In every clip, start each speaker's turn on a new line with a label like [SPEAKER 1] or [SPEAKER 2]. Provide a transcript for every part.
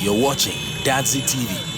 [SPEAKER 1] You're watching Dadzi TV.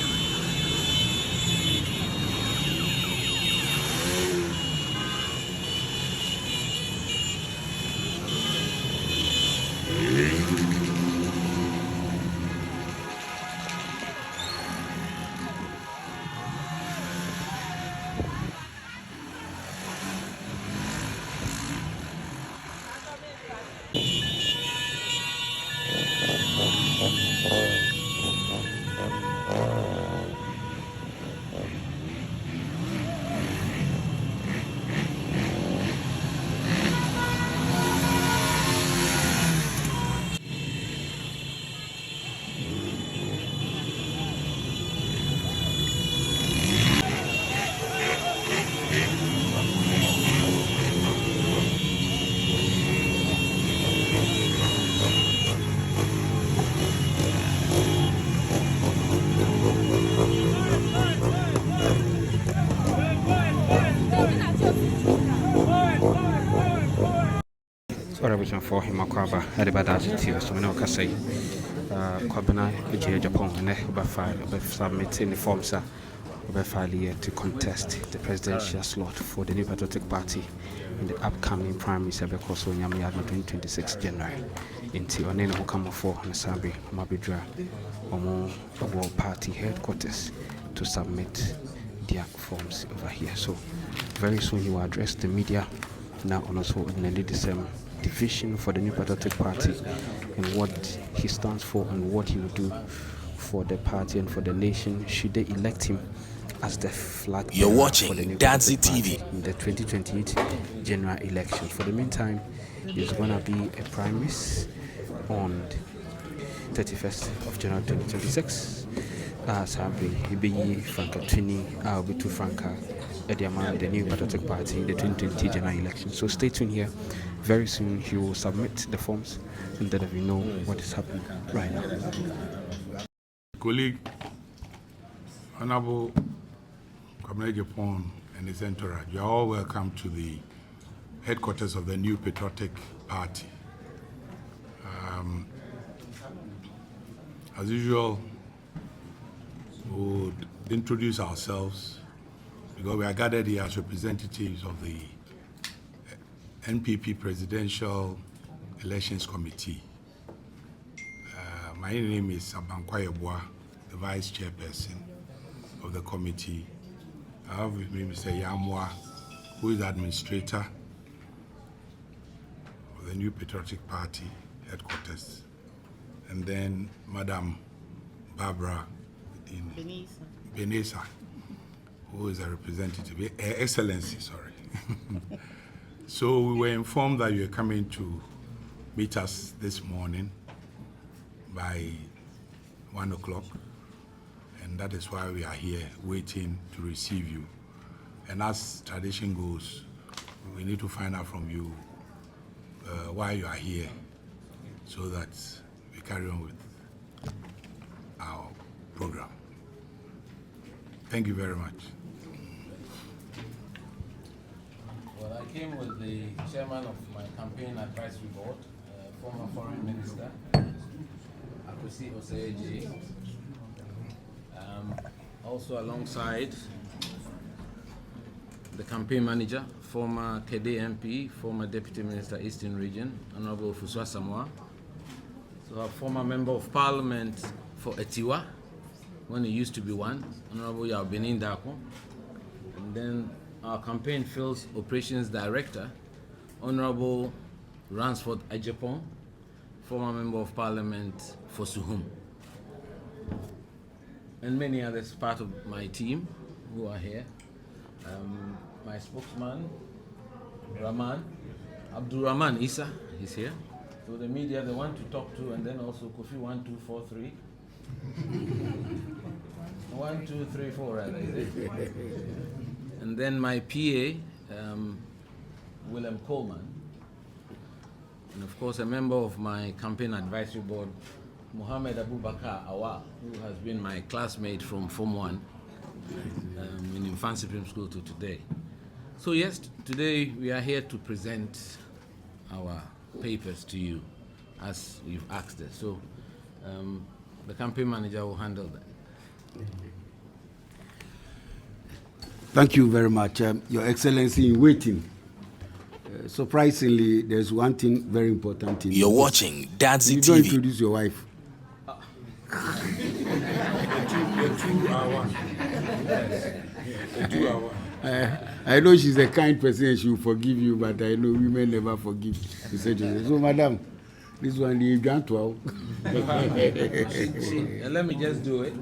[SPEAKER 2] For him, Kwabena Agyapong, so many can say Kwabena Agyapong, and they submitting the forms to contest the presidential slot for the New Patriotic Party in the upcoming primaries because on 2026 January. Into Onena who come for Nasabi Mabidra or party headquarters to submit their forms over here. So very soon he will address the media now and also in the December division for the New Patriotic Party and what he stands for and what he will do for the party and for the nation should they elect him as the flag bearer.
[SPEAKER 1] You're watching
[SPEAKER 2] for the New
[SPEAKER 1] Dadzi
[SPEAKER 2] Patriotic
[SPEAKER 1] TV
[SPEAKER 2] in the 2028 general election. For the meantime, there's gonna be a primaries on 31st of January 2026. Sabi Ibeyi Franka Twini Bitu Franka Ediama, the New Patriotic Party in the 2020 general election. So stay tuned here. Very soon he will submit the forms and then we know what is happening right now.
[SPEAKER 3] Colleague, Honorable Kwabena Agyapong and his entourage, you are all welcome to the headquarters of the New Patriotic Party. As usual, we would introduce ourselves because we are gathered here as representatives of the NPP Presidential Elections Committee. My name is Kwabena, the Vice Chairperson of the committee. I have with me Mr. Yamwa, who is the Administrator of the New Patriotic Party headquarters, and then Madam Barbara Benesa, who is a representative, Excellency, sorry. So we were informed that you are coming to meet us this morning by 1 o'clock, and that is why we are here waiting to receive you. And as tradition goes, we need to find out from you why you are here so that we carry on with our program. Thank you very much.
[SPEAKER 4] Well, I came with the chairman of my campaign advisory board, former foreign minister, Akwesi Oseji. Also alongside the campaign manager, former KD MP, former deputy minister, Eastern Region, Honorable Fusua Samoa. So a former member of parliament for Etiwa, when he used to be one, Honorable Kwabena Agyapong. And then our campaign field operations director, Honorable Ransford Agyapong, former member of parliament for Suhum. And many others part of my team who are here. My spokesman, Abdul Rahman Isa, is here. So the media, they want to talk to, and then also Kofi 1243. 1, 2, 3, 4, rather, is it? And then my PA, William Coleman. And of course, a member of my campaign advisory board, Mohammed Abubakar Awa, who has been my classmate from Form 1 in Infant Supreme School to today. So yes, today we are here to present our papers to you as you've asked us. So the campaign manager will handle that.
[SPEAKER 5] Thank you very much, Your Excellency in waiting. Surprisingly, there's one thing very important in
[SPEAKER 1] You're watching Dadzi
[SPEAKER 5] You don't
[SPEAKER 1] TV.
[SPEAKER 5] introduce your wife. I know she's a kind person and she will forgive you, but I know women never forgive. So, madam, this one you grant well.
[SPEAKER 4] Let me just do it.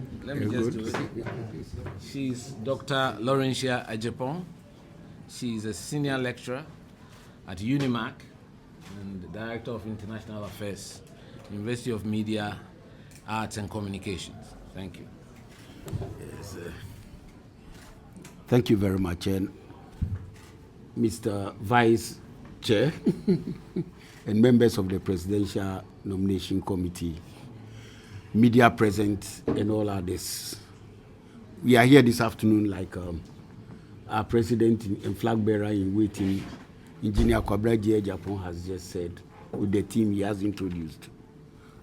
[SPEAKER 4] She's Dr. Kwabena Agyapong. She's a senior lecturer at UNIMAC and the Director of International Affairs, University of Media, Arts and Communications. Thank you.
[SPEAKER 5] Yes, thank you very much, and Mr. Vice Chair and members of the Presidential Nomination Committee, media present, and all others. We are here this afternoon, like our President and flag bearer in waiting, Engineer Kwabena Agyapong, has just said, with the team he has introduced.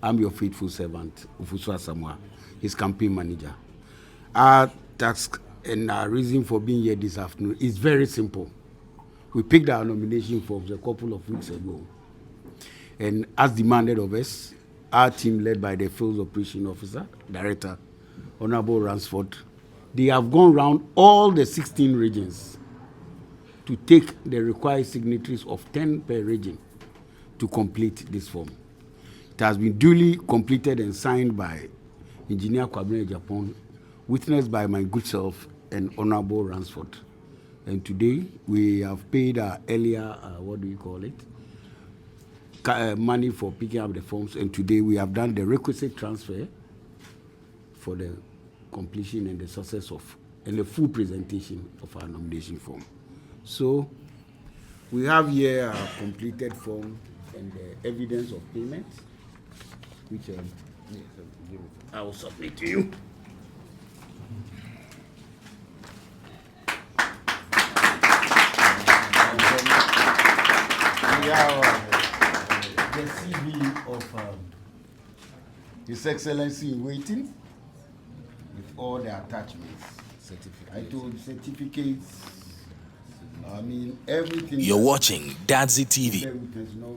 [SPEAKER 5] I'm your faithful servant, Ufusua Samoa, his campaign manager. Our task and our reason for being here this afternoon is very simple. We picked our nomination forms a couple of weeks ago. And as demanded of us, our team led by the Field Operation Officer, Director, Honorable Ransford, they have gone around all the 16 regions to take the required signatories of 10 per region to complete this form. It has been duly completed and signed by Engineer Kwabena Agyapong, witnessed by my good self and Honorable Ransford. And today we have paid our earlier, what do you call it? Money for picking up the forms, and today we have done the requisite transfer for the completion and the success of, and the full presentation of our nomination form. So we have here a completed form and the evidence of payment, which I will submit to you. We have the CV of His Excellency in waiting with all the attachments. I told certificates, I mean everything.
[SPEAKER 1] You're watching Dadzi TV.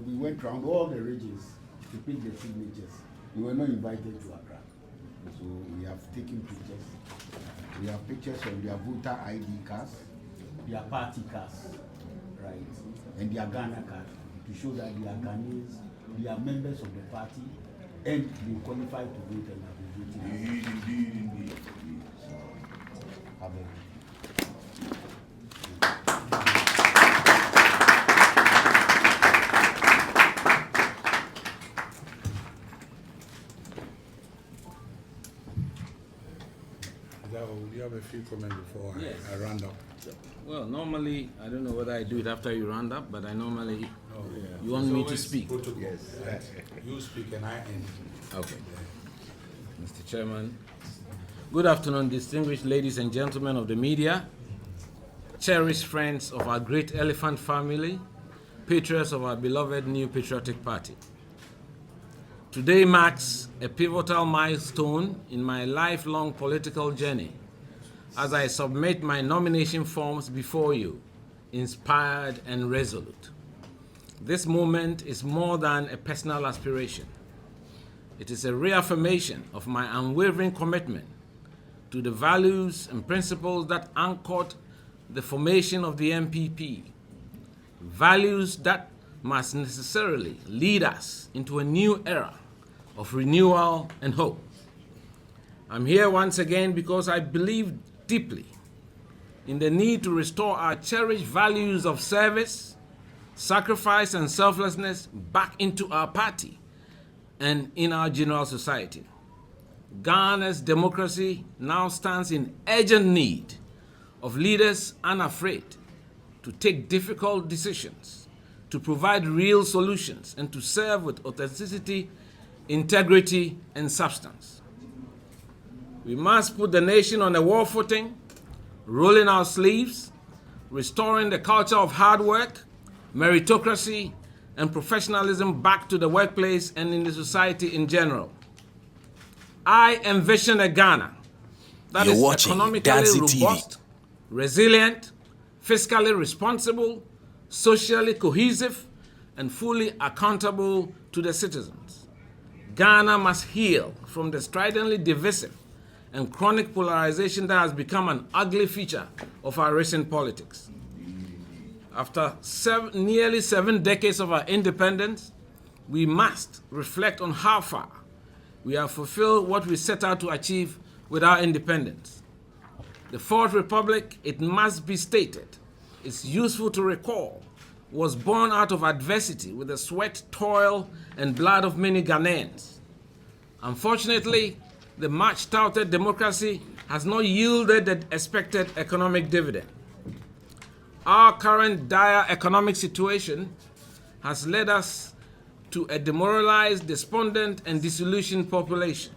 [SPEAKER 5] We went around all the regions to pick the signatures. We were not invited to Accra. So we have taken pictures. We have pictures of their voter ID cards, their party cards, right, and their Ghana card to show that they are Ghanaians, they are members of the party, and they qualify to vote and have been voting. Indeed. So, have a
[SPEAKER 3] Do you have a few comments before
[SPEAKER 4] Yes.
[SPEAKER 3] I round up?
[SPEAKER 4] Well, normally, I don't know whether I do it after you round up, but I normally, you want me to speak?
[SPEAKER 3] Yes. You speak and I end.
[SPEAKER 4] Okay. Mr. Chairman, good afternoon, distinguished ladies and gentlemen of the media, cherished friends of our great elephant family, patriots of our beloved New Patriotic Party. Today marks a pivotal milestone in my lifelong political journey as I submit my nomination forms before you, inspired and resolute. This moment is more than a personal aspiration. It is a reaffirmation of my unwavering commitment to the values and principles that anchored the formation of the MPP, values that must necessarily lead us into a new era of renewal and hope. I'm here once again because I believe deeply in the need to restore our cherished values of service, sacrifice, and selflessness back into our party and in our general society. Ghana's democracy now stands in urgent need of leaders unafraid to take difficult decisions, to provide real solutions, and to serve with authenticity, integrity, and substance. We must put the nation on a war footing, rolling our sleeves, restoring the culture of hard work, meritocracy, and professionalism back to the workplace and in the society in general. I envision a Ghana that
[SPEAKER 1] You're
[SPEAKER 4] is
[SPEAKER 1] watching
[SPEAKER 4] economically
[SPEAKER 1] Dadzi TV.
[SPEAKER 4] robust, resilient, fiscally responsible, socially cohesive, and fully accountable to the citizens. Ghana must heal from the stridently divisive and chronic polarization that has become an ugly feature of our recent politics. After nearly 7 decades of our independence, we must reflect on how far we have fulfilled what we set out to achieve with our independence. The Fourth Republic, it must be stated, it's useful to recall, was born out of adversity with the sweat, toil, and blood of many Ghanaians. Unfortunately, the much-touted democracy has not yielded the expected economic dividend. Our current dire economic situation has led us to a demoralized, despondent, and disillusioned population.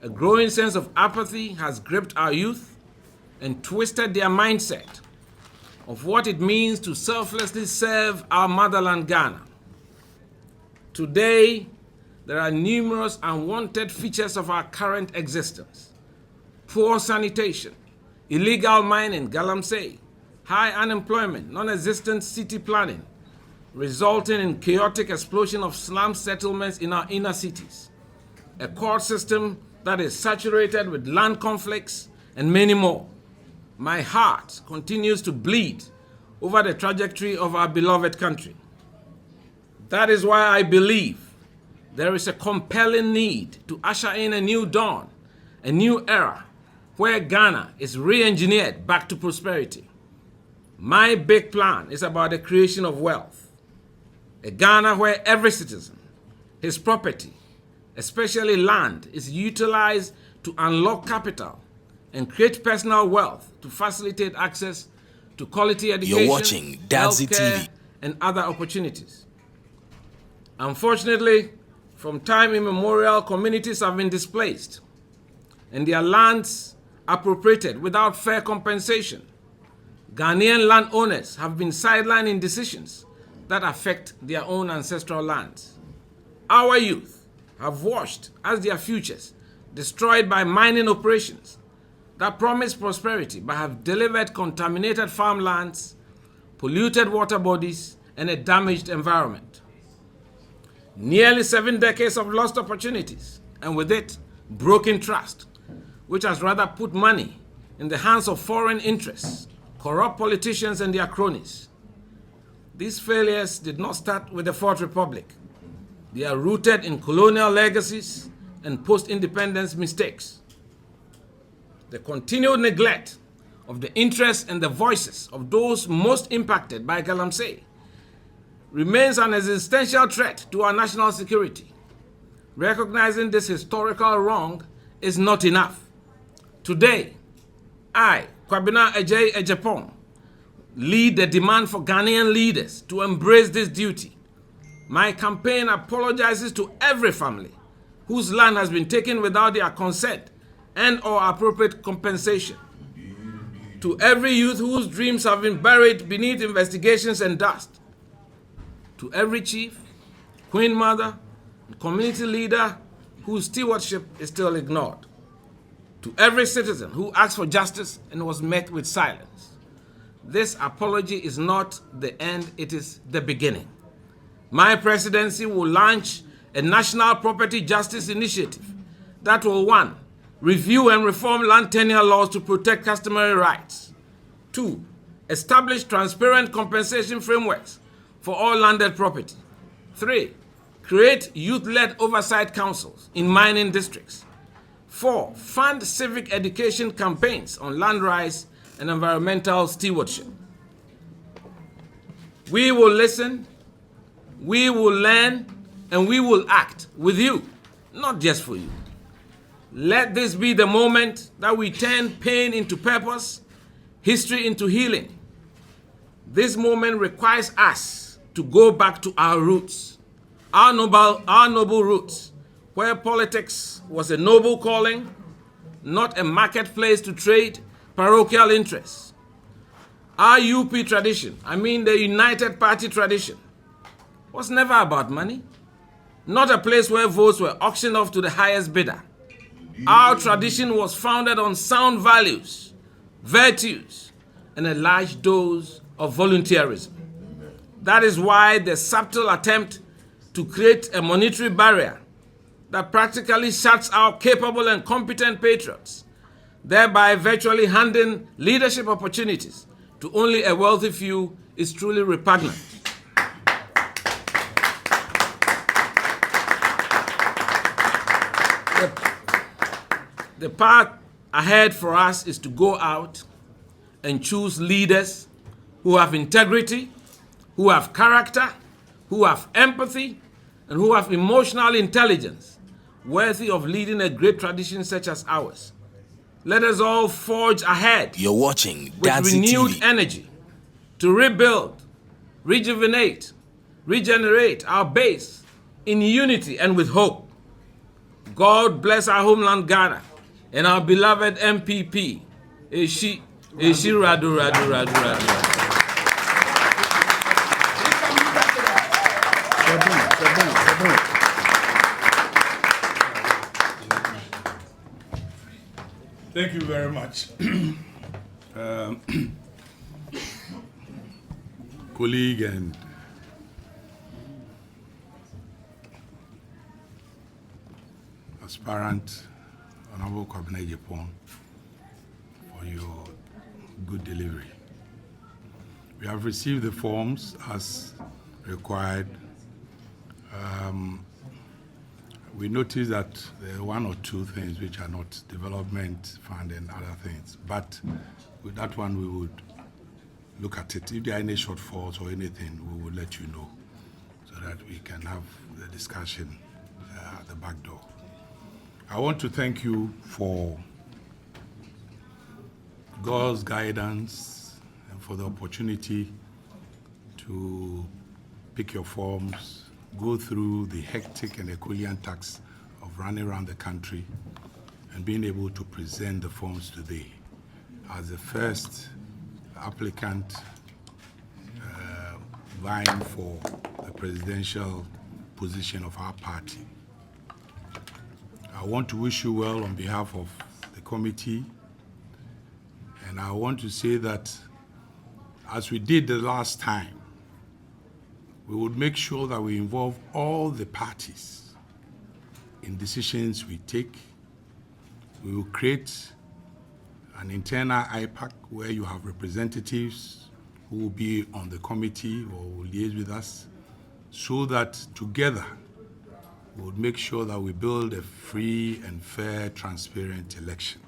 [SPEAKER 4] A growing sense of apathy has gripped our youth and twisted their mindset of what it means to selflessly serve our motherland, Ghana. Today, there are numerous unwanted features of our current existence. Poor sanitation, illegal mining, galamsey, high unemployment, non-existent city planning, resulting in chaotic explosion of slum settlements in our inner cities, a court system that is saturated with land conflicts, and many more. My heart continues to bleed over the trajectory of our beloved country. That is why I believe there is a compelling need to usher in a new dawn, a new era, where Ghana is re-engineered back to prosperity. My big plan is about the creation of wealth. A Ghana where every citizen, his property, especially land, is utilized to unlock capital and create personal wealth to facilitate access to quality education,
[SPEAKER 1] You're watching Dadzi
[SPEAKER 4] healthcare,
[SPEAKER 1] TV.
[SPEAKER 4] and other opportunities. Unfortunately, from time immemorial, communities have been displaced and their lands appropriated without fair compensation. Ghanaian landowners have been sidelined in decisions that affect their own ancestral lands. Our youth have watched as their futures destroyed by mining operations that promise prosperity but have delivered contaminated farmlands, polluted water bodies, and a damaged environment. Nearly 7 decades of lost opportunities, and with it, broken trust, which has rather put money in the hands of foreign interests, corrupt politicians, and their cronies. These failures did not start with the Fourth Republic. They are rooted in colonial legacies and post-independence mistakes. The continued neglect of the interests and the voices of those most impacted by galamsey remains an existential threat to our national security. Recognizing this historical wrong is not enough. Today, I, Kwabena Agyapong, lead the demand for Ghanaian leaders to embrace this duty. My campaign apologizes to every family whose land has been taken without their consent and/or appropriate compensation. To every youth whose dreams have been buried beneath investigations and dust. To every chief, queen mother, and community leader whose stewardship is still ignored. To every citizen who asked for justice and was met with silence. This apology is not the end, it is the beginning. My presidency will launch a national property justice initiative that will, 1, review and reform land tenure laws to protect customary rights. 2, establish transparent compensation frameworks for all landed property. 3, create youth-led oversight councils in mining districts. 4, fund civic education campaigns on land rights and environmental stewardship. We will listen, we will learn, and we will act with you, not just for you. Let this be the moment that we turn pain into purpose, history into healing. This moment requires us to go back to our roots, our noble roots, where politics was a noble calling, not a marketplace to trade parochial interests. Our UP tradition, the United Party tradition, was never about money, not a place where votes were auctioned off to the highest bidder. Our tradition was founded on sound values, virtues, and a large dose of volunteerism. That is why the subtle attempt to create a monetary barrier that practically shuts out capable and competent patriots, thereby virtually handing leadership opportunities to only a wealthy few, is truly repugnant. The path ahead for us is to go out and choose leaders who have integrity, who have character, who have empathy, and who have emotional intelligence, worthy of leading a great tradition such as ours. Let us all forge ahead
[SPEAKER 1] You're watching
[SPEAKER 4] with
[SPEAKER 1] Dadzi
[SPEAKER 4] renewed
[SPEAKER 1] TV.
[SPEAKER 4] energy to rebuild, rejuvenate, regenerate our base in unity and with hope. God bless our homeland Ghana and our beloved MPP, Eshi Radu Radu Radu Radu.
[SPEAKER 3] Thank you very much. Colleague and aspirant, Honorable Kwabena Agyapong, for your good delivery. We have received the forms as required. We noticed that there are one or two things which are not development fund and other things, but with that one we would look at it. If there are any shortfalls or anything, we will let you know so that we can have the discussion at the back door. I want to thank you for God's guidance and for the opportunity to pick your forms, go through the hectic and Herculean task of running around the country and being able to present the forms today as the first applicant vying for the presidential position of our party. I want to wish you well on behalf of the committee, and I want to say that as we did the last time, we would make sure that we involve all the parties in decisions we take. We will create an internal IPAC where you have representatives who will be on the committee or will liaise with us, so that together we would make sure that we build a free and fair, transparent election.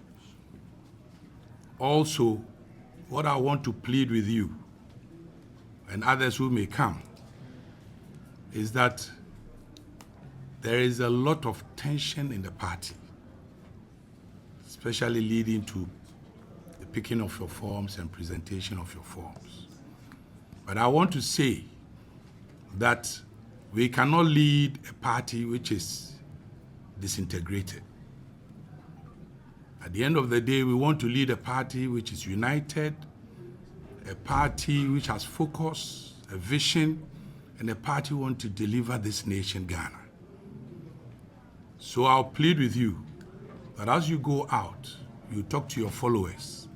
[SPEAKER 3] Also, what I want to plead with you and others who may come is that there is a lot of tension in the party, especially leading to the picking of your forms and presentation of your forms. But I want to say that we cannot lead a party which is disintegrated. At the end of the day, we want to lead a party which is united, a party which has focus, a vision, and a party who wants to deliver this nation, Ghana. So I'll plead with you that as you go out, you talk to your followers.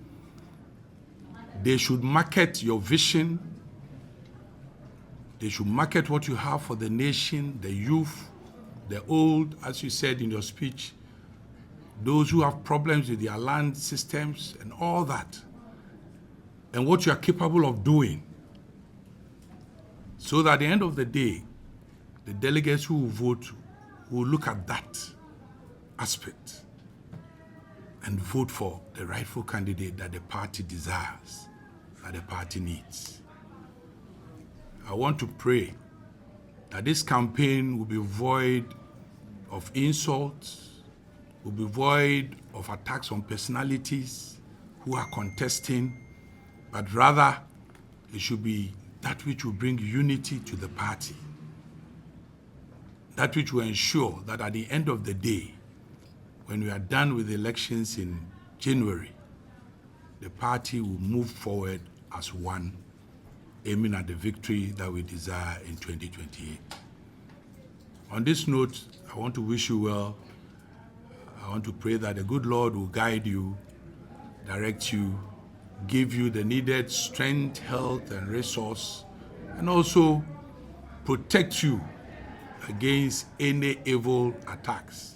[SPEAKER 3] They should market your vision. They should market what you have for the nation, the youth, the old, as you said in your speech, those who have problems with their land systems and all that, and what you are capable of doing. So that at the end of the day, the delegates who will vote will look at that aspect and vote for the rightful candidate that the party desires, that the party needs. I want to pray that this campaign will be void of insults, will be void of attacks on personalities who are contesting, but rather it should be that which will bring unity to the party. That which will ensure that at the end of the day, when we are done with the elections in January, the party will move forward as one, aiming at the victory that we desire in 2028. On this note, I want to wish you well. I I want to pray that the good Lord will guide you, direct you, give you the needed strength, health, and resource, and also protect you against any evil attacks.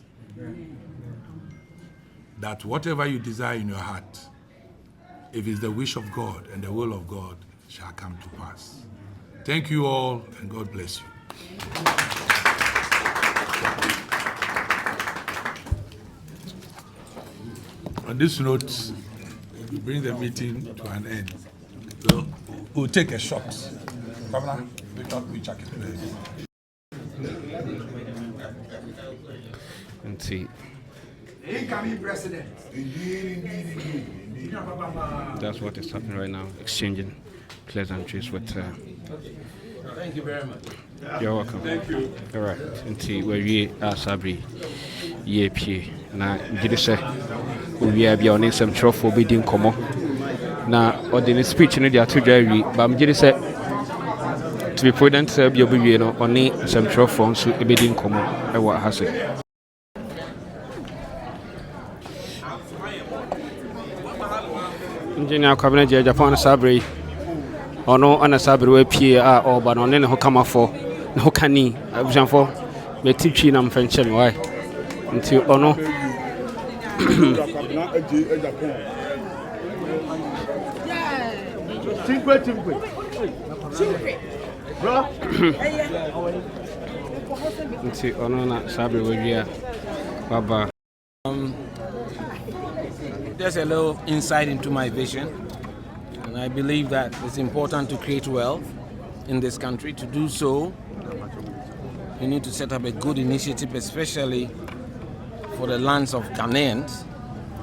[SPEAKER 3] That whatever you desire in your heart, if it's the wish of God and the will of God, shall come to pass. Thank you all, and God bless you. On this note, we bring the meeting to an end. So we'll take a shot. Kwabena, we check it, please.
[SPEAKER 2] And see.
[SPEAKER 5] Incoming president.
[SPEAKER 2] That's what is happening right now, exchanging pleasantries with.
[SPEAKER 4] Thank you very much.
[SPEAKER 2] You're welcome. Thank you. All right. Until we are Sabri, ye na gidi say we are beyond some trophy bidding come na or the speech in the atu but I'm gidi say to be prudent say be obi no only some trophy so bidding come e what has it. Engineer Kwabena Agyapong Sabri ono ana Sabri we pie a oba no ne ho kama fo ne ho kani abujanfo me titwi na mfenche me why nti ono
[SPEAKER 6] Kwabena Agyapong. Tinkwe. Bro.
[SPEAKER 2] nti ono na Sabri we bia baba.
[SPEAKER 4] Just a little insight into my vision. And I believe that it's important to create wealth in this country. To do so, you need to set up a good initiative, especially for the lands of Ghanaians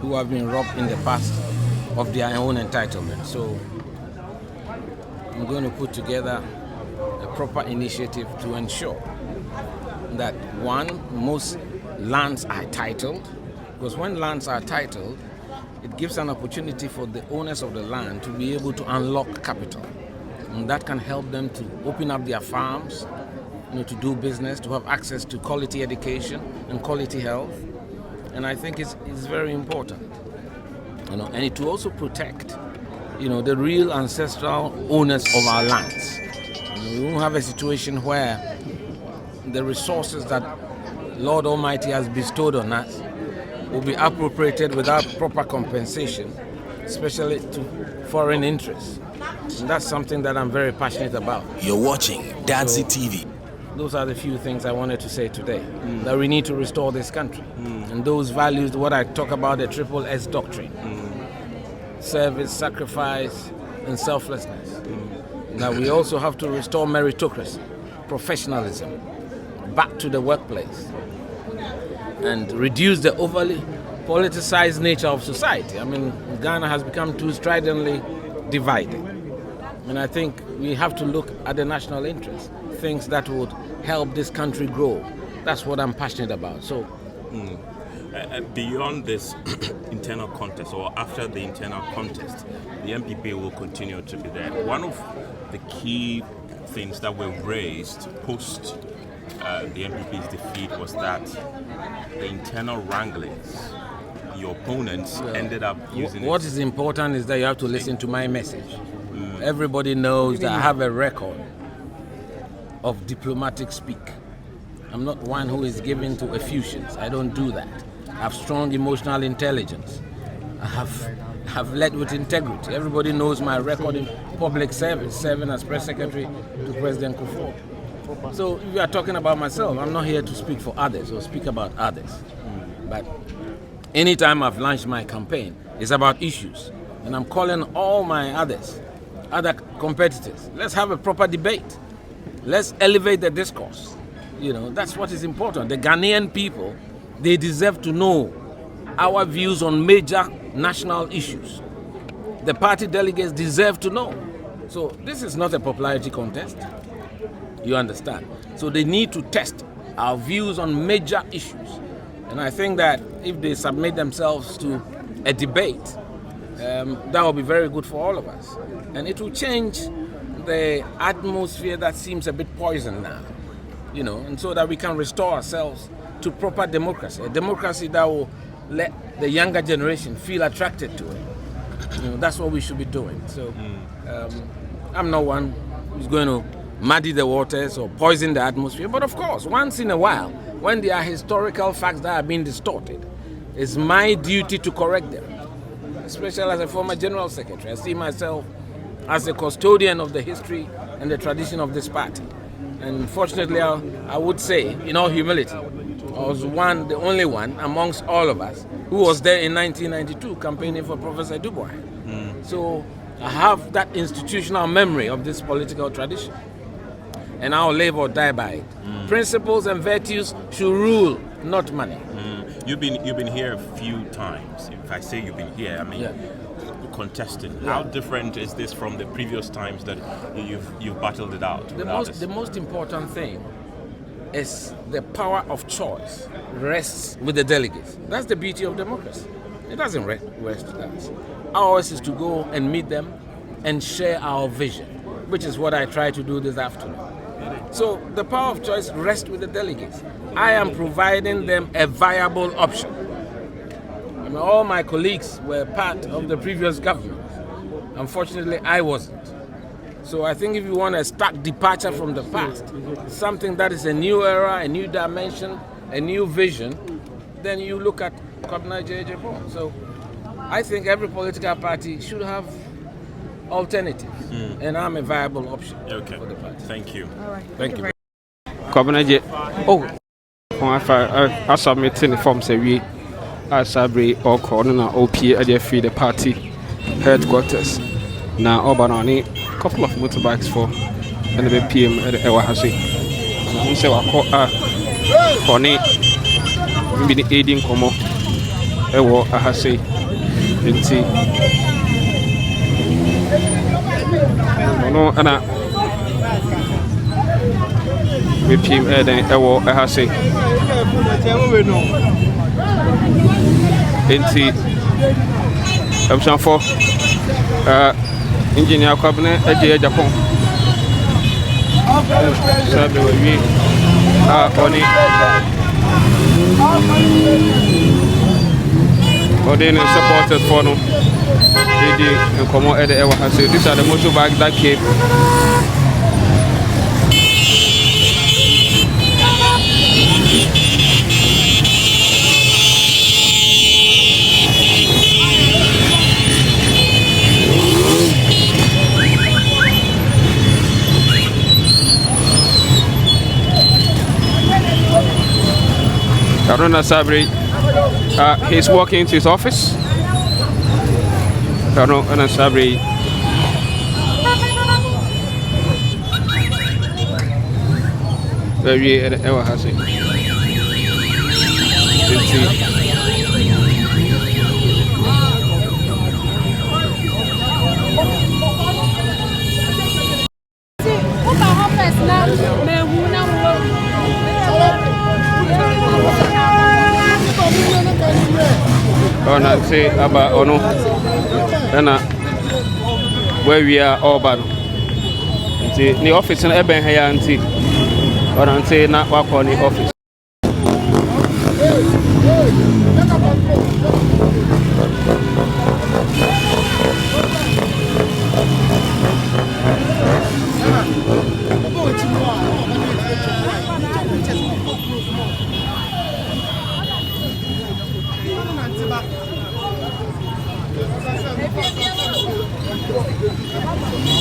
[SPEAKER 4] who have been robbed in the past of their own entitlement. So I'm going to put together a proper initiative to ensure that, one, most lands are titled, because when lands are titled, it gives an opportunity for the owners of the land to be able to unlock capital. And that can help them to open up their farms, to do business, to have access to quality education and quality health. And I think it's very important. And it will also protect, the real ancestral owners of our lands. We won't have a situation where the resources that Lord Almighty has bestowed on us will be appropriated without proper compensation, especially to foreign interests. And that's something that I'm very passionate about.
[SPEAKER 1] You're watching Dadzi TV.
[SPEAKER 4] Those are the few things I wanted to say today, that we need to restore this country. And those values, what I talk about, the triple S doctrine, service, sacrifice, and selflessness. Now we also have to restore meritocracy, professionalism, back to the workplace, and reduce the overly politicized nature of society. I mean, Ghana has become too stridently divided. And I think we have to look at the national interest, things that would help this country grow. That's what I'm passionate about. So,
[SPEAKER 7] beyond this internal contest, or after the internal contest, the MPP will continue to be there. One of the key things that were raised post the MPP's defeat was that the internal wranglings, your opponents ended up using
[SPEAKER 4] what is important is that you have to listen to my message. Everybody knows that I have a record of diplomatic speak. I'm not one who is given to effusions. I don't do that. I have strong emotional intelligence. I have led with integrity. Everybody knows my record in public service, serving as press secretary to President Kufuor. So if you are talking about myself, I'm not here to speak for others or speak about others. But anytime I've launched my campaign, it's about issues. And I'm calling all my other competitors. Let's have a proper debate. Let's elevate the discourse. That's what is important. The Ghanaian people, they deserve to know our views on major national issues. The party delegates deserve to know. So this is not a popularity contest. You understand? So they need to test our views on major issues. And I think that if they submit themselves to a debate, that will be very good for all of us. And it will change the atmosphere that seems a bit poisoned now, and so that we can restore ourselves to proper democracy, a democracy that will let the younger generation feel attracted to it. That's what we should be doing. So I'm not one who's going to muddy the waters or poison the atmosphere. But of course, once in a while, when there are historical facts that are being distorted, it's my duty to correct them. Especially as a former general secretary, I see myself as a custodian of the history and the tradition of this party. And fortunately, I would say, in all humility, I was the only one amongst all of us who was there in 1992 campaigning for Professor Dubois. So I have that institutional memory of this political tradition, and I'll live or die by it. Principles and virtues should rule, not money.
[SPEAKER 7] You've been here a few times. If I say you've been here, I mean contesting. Yeah. How different is this from the previous times that you've battled it out?
[SPEAKER 4] The most important thing is the power of choice rests with the delegates. That's the beauty of democracy. It doesn't rest with us. Ours is to go and meet them and share our vision, which is what I try to do this afternoon. So the power of choice rests with the delegates. I am providing them a viable option. I mean, all my colleagues were part of the previous government. Unfortunately, I wasn't. So I think if you want a stark departure from the past, something that is a new era, a new dimension, a new vision, then you look at Kwabena Agyapong. So I think every political party should have alternatives, and I'm a viable option for the party.
[SPEAKER 7] Thank you.
[SPEAKER 8] All right.
[SPEAKER 4] Thank you.
[SPEAKER 2] Kwabena Agyapong. I submitted the form say we are Sabri or Corona OP at the party headquarters. Now Obanoni, couple of motorbikes for and the PM at the Ewahasi. I say I call maybe the aiding Como Ewa Ahasi in no Anna with PM at the Ewa Ahasi in option 4 Engineer Kwabena Agyapong. Sabe we Odin is supported for no. They come out at the Ewahasi. These are the motorbikes that came. Haruna Sabri, he's walking to his office. Haruna Sabri. Very ever has it. I say about Ono where we are all bad. The office in Eben here and see or I say not work on the office.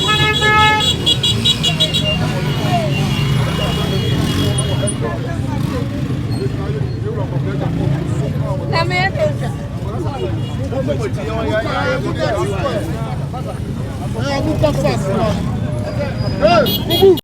[SPEAKER 8] Hey,